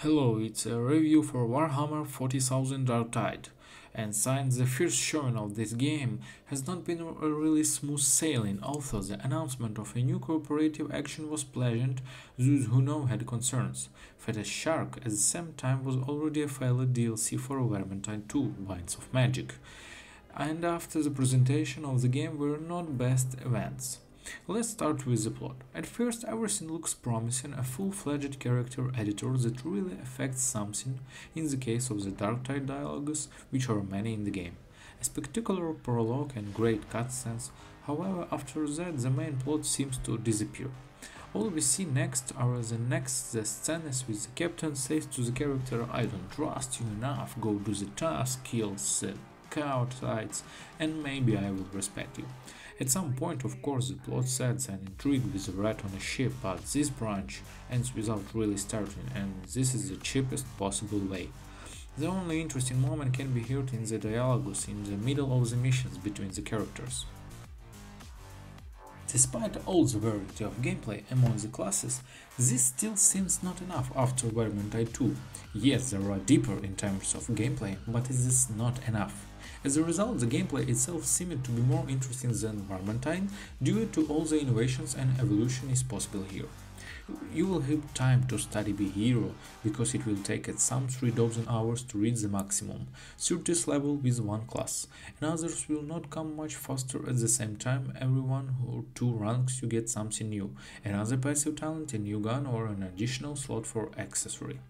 Hello, it's a review for Warhammer 40,000 Darktide, and since the first showing of this game has not been a really smooth sailing, although the announcement of a new cooperative action was pleasant, those who know had concerns. Fat Shark at the same time was already a failed DLC for Vermintide 2, Binds of Magic, and after the presentation of the game were not best events. Let's start with the plot. At first everything looks promising, a full-fledged character editor that really affects something, in the case of the Darktide dialogues, which are many in the game. A spectacular prologue and great cutscenes, however after that the main plot seems to disappear. All we see next are the scenes with the captain says to the character, "I don't trust you enough, go do the task, kill the cowards, and maybe I will respect you." At some point, of course, the plot sets an intrigue with a rat on a ship, but this branch ends without really starting, and this is the cheapest possible way. The only interesting moment can be heard in the dialogues in the middle of the missions between the characters. Despite all the variety of gameplay among the classes, this still seems not enough after Vermintide 2. Yes, there are deeper in terms of gameplay, but it is not enough. As a result, the gameplay itself seemed to be more interesting than Vermintide due to all the innovations and evolution is possible here. You will have time to study the hero, because it will take at some 3,000 hours to reach the maximum, 30th level with one class, and others will not come much faster at the same time. Every 1 or 2 ranks you get something new, another passive talent, a new gun or an additional slot for accessory.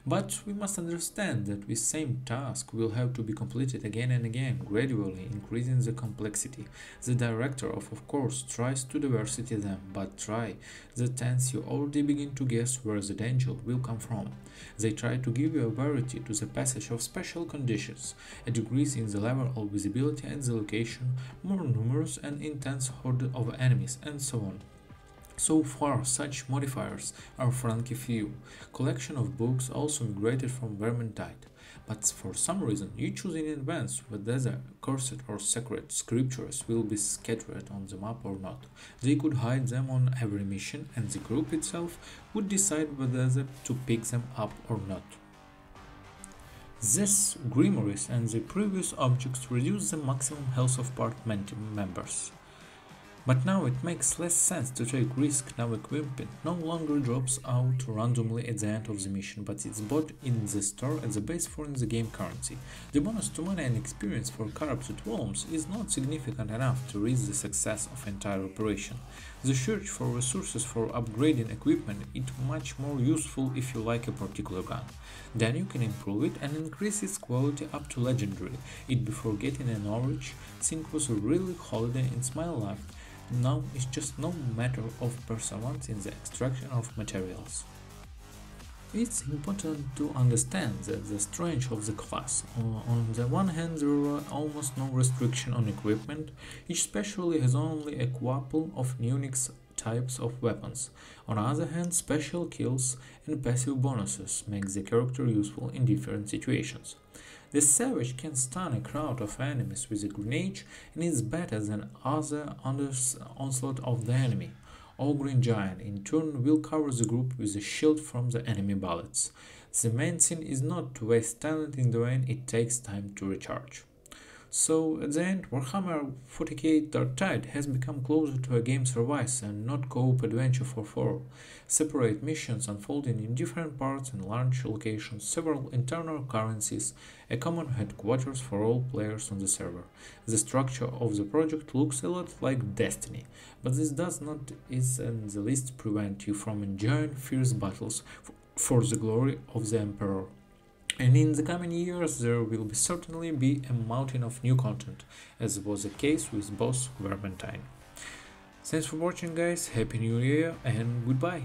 But we must understand that the same task will have to be completed again and again, gradually increasing the complexity. The director of course tries to diversity them, but try the tense you already begin to guess where the danger will come from. They try to give you a variety to the passage of special conditions, a decrease in the level of visibility and the location, more numerous and intense horde of enemies, and so on. So far, such modifiers are frankly few. Collection of books also migrated from Vermintide, but for some reason you choose in advance whether the cursed or sacred scriptures will be scattered on the map or not. They could hide them on every mission, and the group itself would decide whether to pick them up or not. These grimoires and the previous objects reduce the maximum health of party members. But now it makes less sense to take risk. Now equipment no longer drops out randomly at the end of the mission, but it's bought in the store as a base for in the game currency. The bonus to money and experience for corrupted worms is not significant enough to reach the success of entire operation. The search for resources for upgrading equipment is much more useful if you like a particular gun. Then you can improve it and increase its quality up to legendary. It before getting an orange thing was a really holiday in my life. Now it's just no matter of perseverance in the extraction of materials. It's important to understand that the strength of the class. On the one hand, there are almost no restriction on equipment, each specialty has only a couple of unique types of weapons. On the other hand, special kills and passive bonuses make the character useful in different situations. The savage can stun a crowd of enemies with a grenade and is better than other onslaught of the enemy. Ogre Giant in turn will cover the group with a shield from the enemy bullets. The main thing is not to waste talent in the end, it takes time to recharge. So at the end, Warhammer 40k Darktide has become closer to a game service and not co-op adventure for 4. Separate missions unfolding in different parts and large locations, several internal currencies, a common headquarters for all players on the server. The structure of the project looks a lot like Destiny, but this does not in the least prevent you from enjoying fierce battles for the glory of the Emperor. And in the coming years there will certainly be a mountain of new content, as was the case with both Vermintide. Thanks for watching guys, happy new year and goodbye!